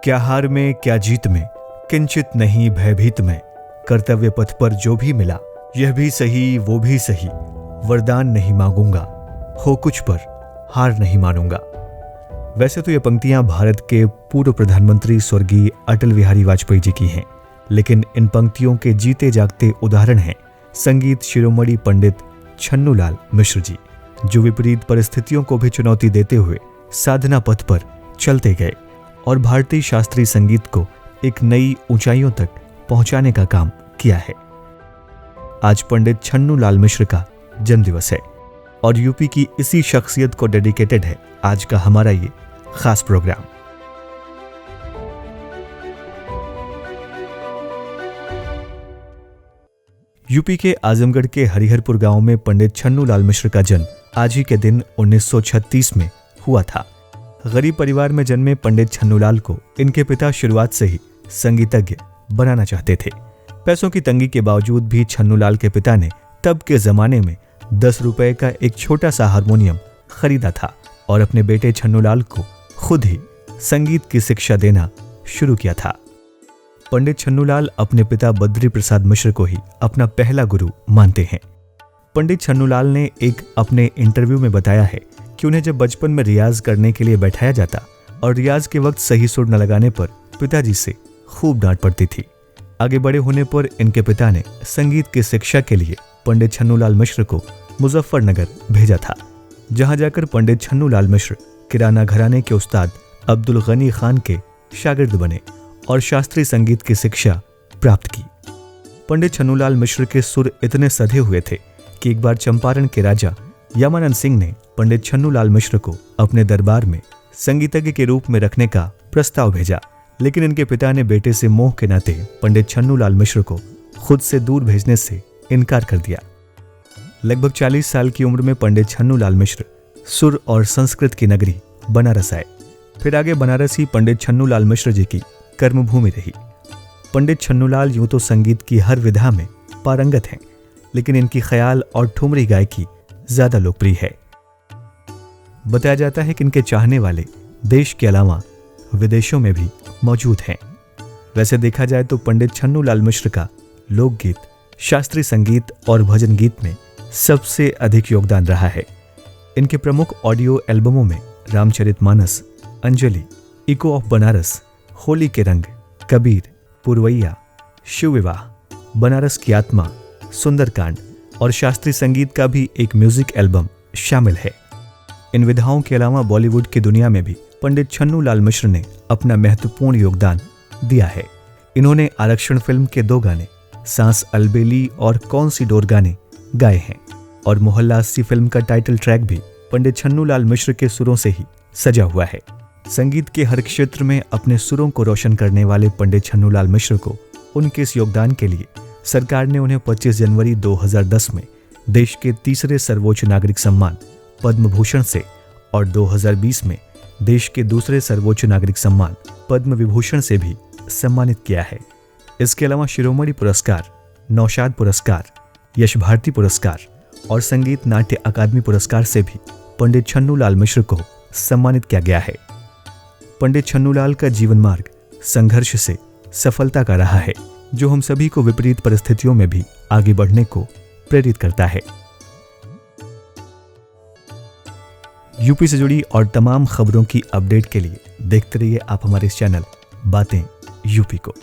क्या हार में क्या जीत में, किंचित नहीं भयभीत में, कर्तव्य पथ पर जो भी मिला, यह भी सही वो भी सही, वरदान नहीं मांगूंगा, हो कुछ पर हार नहीं मानूंगा। वैसे तो ये पंक्तियां भारत के पूर्व प्रधानमंत्री स्वर्गीय अटल बिहारी वाजपेयी जी की हैं, लेकिन इन पंक्तियों के जीते जागते उदाहरण हैं संगीत शिरोमणि पंडित छन्नूलाल मिश्र जी, जो विपरीत परिस्थितियों को भी चुनौती देते हुए साधना पथ पर चलते गए और भारतीय शास्त्रीय संगीत को एक नई ऊंचाइयों तक पहुंचाने का काम किया है। आज पंडित छन्नूलाल मिश्र का जन्मदिवस है और यूपी की इसी शख्सियत को डेडिकेटेड है आज का हमारा ये खास प्रोग्राम। यूपी के आजमगढ़ के हरिहरपुर गांव में पंडित छन्नूलाल मिश्र का जन्म आज ही के दिन 1936 में हुआ था। गरीब परिवार में जन्मे पंडित छन्नूलाल को इनके पिता शुरुआत से ही संगीतज्ञ बनाना चाहते थे। पैसों की तंगी के बावजूद भी छन्नूलाल के पिता ने तब के जमाने में 10 रुपए का एक छोटा सा हारमोनियम खरीदा था और अपने बेटे छन्नूलाल को खुद ही संगीत की शिक्षा देना शुरू किया था। पंडित छन्नूलाल अपने पिता बद्री प्रसाद मिश्र को ही अपना पहला गुरु मानते हैं। पंडित छन्नूलाल ने एक अपने इंटरव्यू में बताया है कि उन्हें जब बचपन में रियाज करने के लिए बैठाया जाता और रियाज के वक्त सही सुर न लगाने पर पिताजी से खूब डांट पड़ती थी। आगे बड़े होने पर इनके पिता ने संगीत की शिक्षा के लिए पंडित छन्नूलाल मिश्र को मुजफ्फरनगर भेजा था, जहां जाकर पंडित छन्नूलाल मिश्र किराना घराने के उस्ताद अब्दुल गनी खान के शागिर्द बने और शास्त्रीय संगीत की शिक्षा प्राप्त की। पंडित छन्नूलाल मिश्र के सुर इतने सधे हुए थे कि एक बार चंपारण के राजा यामानंद सिंह ने पंडित छन्नूलाल मिश्र को अपने दरबार में संगीतज्ञ के रूप में रखने का प्रस्ताव भेजा, लेकिन इनके पिता ने बेटे से मोह के नाते पंडित छन्नूलाल मिश्र को खुद से दूर भेजने से इनकार कर दिया। लगभग 40 साल की उम्र में पंडित छन्नूलाल मिश्र सुर और संस्कृत की नगरी बनारस आए। फिर आगे बनारस ही पंडित छन्नूलाल मिश्र जी की कर्मभूमि रही। पंडित छन्नूलाल यूं तो संगीत की हर विधा में पारंगत हैं, लेकिन इनकी ख्याल और ठुमरी गायकी ज्यादा लोकप्रिय है। बताया जाता है कि इनके चाहने वाले देश के अलावा विदेशों में भी मौजूद हैं। वैसे देखा जाए तो पंडित छन्नूलाल मिश्र का लोकगीत, शास्त्रीय संगीत और भजन गीत में सबसे अधिक योगदान रहा है। इनके प्रमुख ऑडियो एल्बमों में रामचरितमानस, अंजलि, इको ऑफ बनारस, होली के रंग, कबीर, पुरवैया, शिव विवाह, बनारस की आत्मा, सुंदरकांड और शास्त्रीय संगीत का भी एक म्यूजिक एल्बम शामिल है। इन विधाओं के अलावा बॉलीवुड की दुनिया में भी पंडित छन्नूलाल मिश्र ने अपना महत्वपूर्ण योगदान दिया है। इन्होंने आरक्षण फिल्म के 2 गाने, सांस अलबेली और कौन सी डोर गाने गाए हैं और मोहल्ला 80 फिल्म का टाइटल ट्रैक भी पंडित छन्नूलाल मिश्र के सुरों से ही सजा हुआ है। संगीत के हर क्षेत्र में अपने सुरों को रोशन करने वाले पंडित छन्नूलाल मिश्र को उनके इस योगदान के लिए सरकार ने उन्हें 25 जनवरी 2010 में देश के तीसरे सर्वोच्च नागरिक सम्मान पद्म भूषण से और 2020 में देश के दूसरे सर्वोच्च नागरिक सम्मान पद्म विभूषण से भी सम्मानित किया है। इसके अलावा शिरोमणि पुरस्कार, नौशाद पुरस्कार, यश भारती पुरस्कार और संगीत नाट्य अकादमी पुरस्कार से भी पंडित छन्नूलाल मिश्र को सम्मानित किया गया है। पंडित छन्नूलाल का जीवन मार्ग संघर्ष से सफलता का रहा है, जो हम सभी को विपरीत परिस्थितियों में भी आगे बढ़ने को प्रेरित करता है। यूपी से जुड़ी और तमाम खबरों की अपडेट के लिए देखते रहिए आप हमारे इस चैनल बातें यूपी को।